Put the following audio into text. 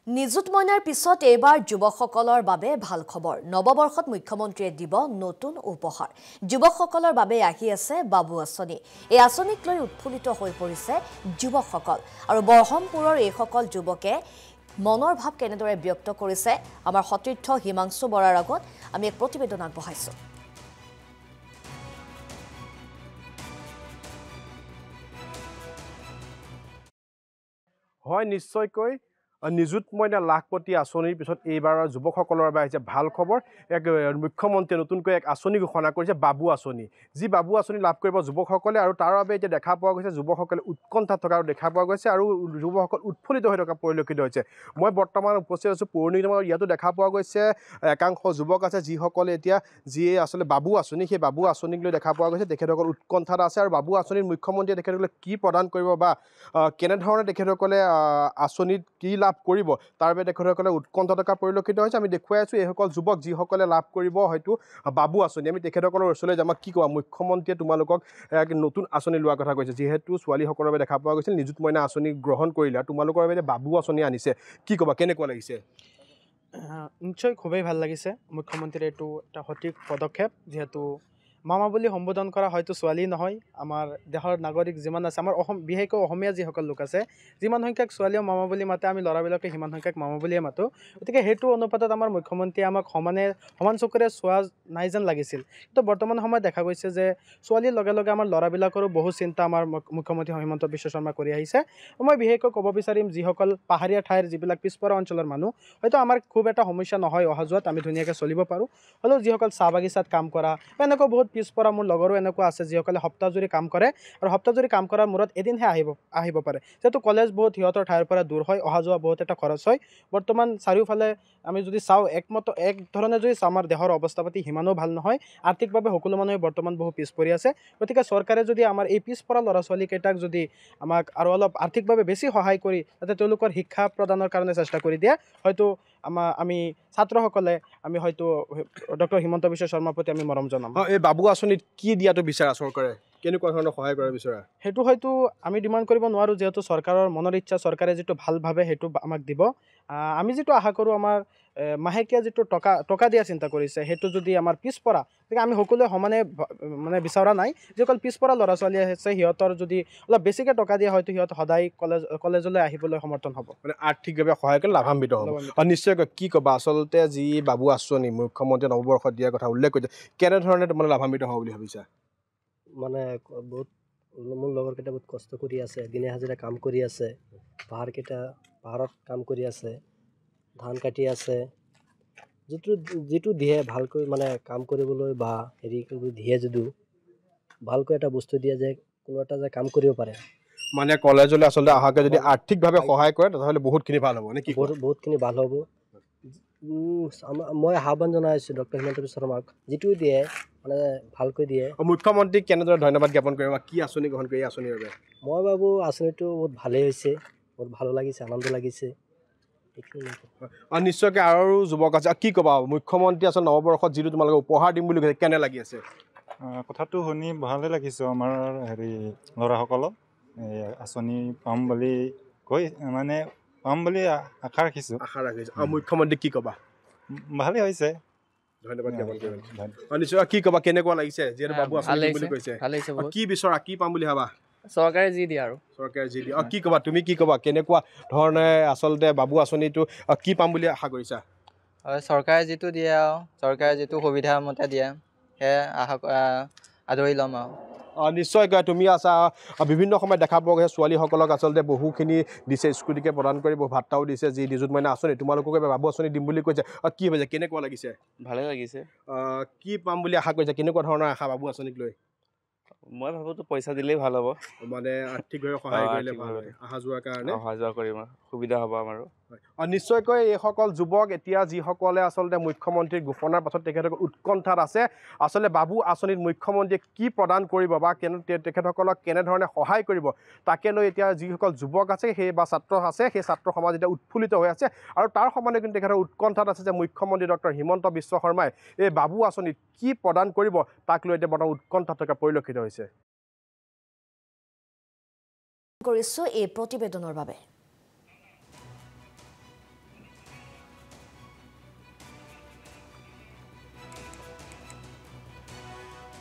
নিযুত মইনাৰ পিছত এইবাৰ যুৱকসকলৰ বাবে ভাল খবৰ নৱবৰ্ষত মুখ্যমন্ত্ৰীয়ে দিব নতুন উপহাৰ যুৱকসকলৰ বাবে আহি আছে বাবু আঁচনি এই আঁচনিক লৈ উৎফুল্লিত হৈ পৰিছে যুৱকসকল আৰু বৰহমপুৰৰ এইসকল যুৱকে মনৰ ভাৱ কেনেদৰে ব্যক্ত কৰিছে আমাৰ সতীৰ্থ হিমাংশু বৰাৰ আগত আমি এক প্ৰতিবেদন আগবঢ়াইছো হয় নিশ্চয়কৈ নিযুত মইনা লাখপতি আঁচনিৰ পিছত এইবাৰৰ যুৱকসকলৰ বাবে আহিছে ভাল খবৰ এক মুখ্যমন্ত্ৰীয়ে নতুনকৈ এক আঁচনি ঘোষণা কৰিছে বাবু আঁচনি যি বাবু আঁচনি লাভ কৰিব যুৱকসকলে আৰু তাৰ বাবে এতিয়া দেখা পোৱা গৈছে যুৱকসকলে উৎকণ্ঠাত থকা দেখা পোৱা গৈছে আৰু যুৱকসকল উৎফুল্লিত হৈ থকা পৰিলক্ষিত হৈছে মই বৰ্তমান উপস্থিত আছোঁ পৌৰ্ণিমাৰ ইয়াতো দেখা পোৱা গৈছে একাংশ যুৱক আছে যিসকলে এতিয়া যিয়ে আচলতে বাবু আঁচনি সেই বাবু আঁচনিক লৈ দেখা পোৱা গৈছে তেখেতসকল উৎকণ্ঠাত আছে আৰু বাবু আঁচনিৰ মুখ্যমন্ত্ৰীয়ে তেখেতসকলে কি প্ৰদান কৰিব বা কেনেধৰণে তেখেতসকলে আঁচনিত কি লাভ কৰিব তাৰ বাবে তেখেতসকলে উৎকণ্ঠা থকা পৰিলক্ষিত হৈছে আমি দেখুৱাই আছোঁ এইসকল যুৱক যিসকলে লাভ কৰিব হয়তো বাবু আঁচনি আমি তেখেতসকলৰ ওচৰলৈ যাম কি ক'বা মুখ্যমন্ত্ৰীয়ে তোমালোকক এক নতুন আঁচনি লোৱাৰ কথা কৈছে যিহেতু ছোৱালীসকলৰ বাবে দেখা পোৱা গৈছিল নিযুত মইনা আঁচনি গ্ৰহণ কৰিলে আৰু তোমালোকৰ বাবে বাবু আঁচনি আনিছে কি ক'বা কেনেকুৱা লাগিছে নিশ্চয় খুবেই ভাল লাগিছে মুখ্যমন্ত্ৰীৰ এইটো এটা সঠিক পদক্ষেপ যিহেতু মামা বুলি সম্বোধন কৰা হয়তো ছোৱালী নহয় আমাৰ দেশৰ নাগৰিক যিমান আছে আমাৰ বিশেষকৈ অসমীয়া যিসকল লোক আছে যিমান সংখ্যক ছোৱালীও মামা বুলি মাতে আমি ল'ৰাবিলাকে সিমান সংখ্যক মামা বুলিয়ে মাতোঁ গতিকে সেইটো অনুপাতত আমাৰ মুখ্যমন্ত্ৰীয়ে আমাক সমান চকুৰে চোৱা নাই যেন লাগিছিল কিন্তু বৰ্তমান সময়ত দেখা গৈছে যে ছোৱালীৰ লগে লগে আমাৰ ল'ৰাবিলাকৰো বহু চিন্তা আমাৰ মুখ্যমন্ত্ৰী হিমন্ত বিশ্ব শৰ্মা কৰি আহিছে মই বিশেষকৈ ক'ব বিচাৰিম যিসকল পাহাৰীয়া ঠাইৰ যিবিলাক পিছপৰা অঞ্চলৰ মানুহ হয়তো আমাৰ খুব এটা সমস্যা নহয় অহা যোৱাত আমি ধুনীয়াকৈ চলিব পাৰোঁ হ'লেও যিসকল চাহ বাগিচাত কাম কৰা বা এনেকুৱা বহুত পিছপৰা মোৰ লগৰো এনেকুৱা আছে যিসকলে সপ্তাহজুৰি কাম কৰে আৰু সপ্তাহজুৰি কাম কৰাৰ মূৰত এদিনহে আহিব পাৰে যিহেতু কলেজ বহুত সিহঁতৰ ঠাইৰ পৰা দূৰ হয় অহা যোৱা বহুত এটা খৰচ হয় বৰ্তমান চাৰিওফালে আমি যদি চাওঁ এক ধৰণে যদি চাওঁ আমাৰ দেশৰ অৱস্থা পাতি সিমানো ভাল নহয় আৰ্থিকভাৱে সকলো মানুহে বৰ্তমান বহু পিছ পৰি আছে গতিকে চৰকাৰে যদি আমাৰ এই পিছপৰা ল'ৰা ছোৱালীকেইটাক যদি আমাক আৰু অলপ আৰ্থিকভাৱে বেছি সহায় কৰি যাতে তেওঁলোকৰ শিক্ষা প্ৰদানৰ কাৰণে চেষ্টা কৰি দিয়ে হয়তো আমি ছাত্ৰসকলে আমি হয়তো ডক্টৰ হিমন্ত বিশ্ব শৰ্মাৰ প্ৰতি আমি মৰম জনাম এই বাবু আঁচনিত কি দিয়াটো বিচাৰা চৰকাৰে কেনেকুৱা ধৰণৰ সহায় কৰা বিচৰা সেইটো হয়তো আমি ডিমাণ্ড কৰিব নোৱাৰোঁ যিহেতু চৰকাৰৰ মনৰ ইচ্ছা চৰকাৰে যিটো ভাল ভাবে সেইটো আমাক দিব আমি যিটো আশা কৰোঁ আমাৰ মাহেকীয়া যিটো টকা দিয়া চিন্তা কৰিছে সেইটো যদি আমাৰ পিছপৰা গতিকে আমি সকলোৱে সমানে মানে বিচৰা নাই যিসকল পিছপৰা ল'ৰা ছোৱালী আছে সিহঁতৰ যদি অলপ বেছিকৈ টকা দিয়া হয়তো সিহঁত সদায় কলেজলৈ আহিবলৈ সমৰ্থন হ'ব মানে আৰ্থিকভাৱে সহায় কৰি লাভান্বিত হ'ব আৰু নিশ্চয়কৈ কি ক'বা আচলতে যি বাবু আঁচনি মুখ্যমন্ত্ৰীয়ে নৱবৰ্ষত দিয়াৰ কথা উল্লেখ কৰিছে কেনেধৰণে তোমালোকে লাভান্বিত হ'ব বুলি ভাবিছা মানে বহুত মোৰ লগৰকেইটা বহুত কষ্ট কৰি আছে দিনে হাজিৰা কাম কৰি আছে পাহাৰত কাম কৰি আছে ধান কাটি আছে যিটো দিয়ে ভালকৈ মানে কাম কৰিবলৈ বা হেৰি কৰিব দিয়ে যদিও ভালকৈ এটা বস্তু দিয়ে যে কোনো এটা যে কাম কৰিব পাৰে মানে কলেজলৈ আচলতে অহাকৈ যদি আৰ্থিকভাৱে সহায় কৰে তেতিয়াহ'লে বহুতখিনি ভাল হ'ব নে কি বহুতখিনি ভাল হ'ব মই আহ্বান জনাইছোঁ ডক্টৰ হিমন্ত বিশ্ব শৰ্মাক যিটো দিয়ে মানে ভালকৈ দিয়ে মুখ্যমন্ত্ৰীক কেনেদৰে ধন্যবাদ জ্ঞাপন কৰিব কি আঁচনি গ্ৰহণ কৰি এই আঁচনিৰ বাবে মই ভাবোঁ আঁচনিটো বহুত ভালেই হৈছে বহুত ভাল লাগিছে আনন্দ লাগিছে নিশ্চয়কৈ আৰু যুৱক আছে কি ক'বা মুখ্যমন্ত্ৰী আচলতে নৱবৰ্ষত যিটো তোমালোকে উপহাৰ দিম বুলি কৈছে কেনে লাগি আছে কথাটো শুনি ভালেই লাগিছে আমাৰ হেৰি ল'ৰাসকলক আঁচনি পাম বুলি পাম বুলি আশা ৰাখিছোঁ আৰু মুখ্যমন্ত্ৰীক কি ক'বা ভালেই হৈছে ধন্যবাদ জ্ঞাপন কৰিম নিশ্চয় কি ক'বা কেনেকুৱা লাগিছে যিহেতু বাবু আঁচনি বুলি কৈছে কি বিচৰা কি পাম বুলি ভাবা চৰকাৰে যি দিয়ে আৰু চৰকাৰে যি দিয়ে কি ক'বা তুমি কি ক'বা কেনেকুৱা ধৰণে আচলতে বাবু আঁচনিটো কি পাম বুলি আশা কৰিছা হয় চৰকাৰে যিটো দিয়ে আৰু চৰকাৰে যিটো সুবিধা মতে দিয়ে সেয়া আদৰি ল'ম আৰু নিশ্চয়কৈ তুমি আছা বিভিন্ন সময়ত দেখা পোৱা গৈছে ছোৱালীসকলক আচলতে বহুখিনি দিছে স্কুটিকে প্ৰদান কৰি বহু ভাত্তাও দিছে যি নিযুত মইনা আঁচনি তোমালোককে বাবু আঁচনি দিম বুলি কৈছে কি হৈছে কেনেকুৱা লাগিছে ভালে লাগিছে কি পাম বুলি আশা কৰিছে কেনেকুৱা ধৰণৰ আশা বাবু আঁচনিক লৈ মই ভাবোঁ পইচা দিলেই ভাল হ'ব মানে আৰ্থিকভাৱে সহায় কৰিলে ভাল হয় অহা যোৱাৰ কাৰণে অহা যোৱা কৰিম সুবিধা হ'ব আমাৰো নিশ্চয়কৈ এইসকল যুৱক এতিয়া যিসকলে আচলতে মুখ্যমন্ত্ৰীৰ ঘোষণাৰ পাছত তেখেতসকল উৎকণ্ঠাত আছে আচলতে বাবু আঁচনিত মুখ্যমন্ত্ৰীয়ে কি প্ৰদান কৰিব বা তেখেতসকলক কেনেধৰণে সহায় কৰিব তাকে লৈ এতিয়া যিসকল যুৱক আছে সেই বা ছাত্ৰ আছে সেই ছাত্ৰ সমাজ এতিয়া উৎফুল্লিত হৈ আছে আৰু তাৰ সমানে কিন্তু তেখেতৰ উৎকণ্ঠাত আছে যে মুখ্যমন্ত্ৰী ডক্টৰ হিমন্ত বিশ্ব শৰ্মাই এই বাবু আঁচনিত কি প্ৰদান কৰিব তাক লৈ এতিয়া বৰ্তমান উৎকণ্ঠাত থকা পৰিলক্ষিত হৈছে কৰিছো এই প্ৰতিবেদনৰ বাবে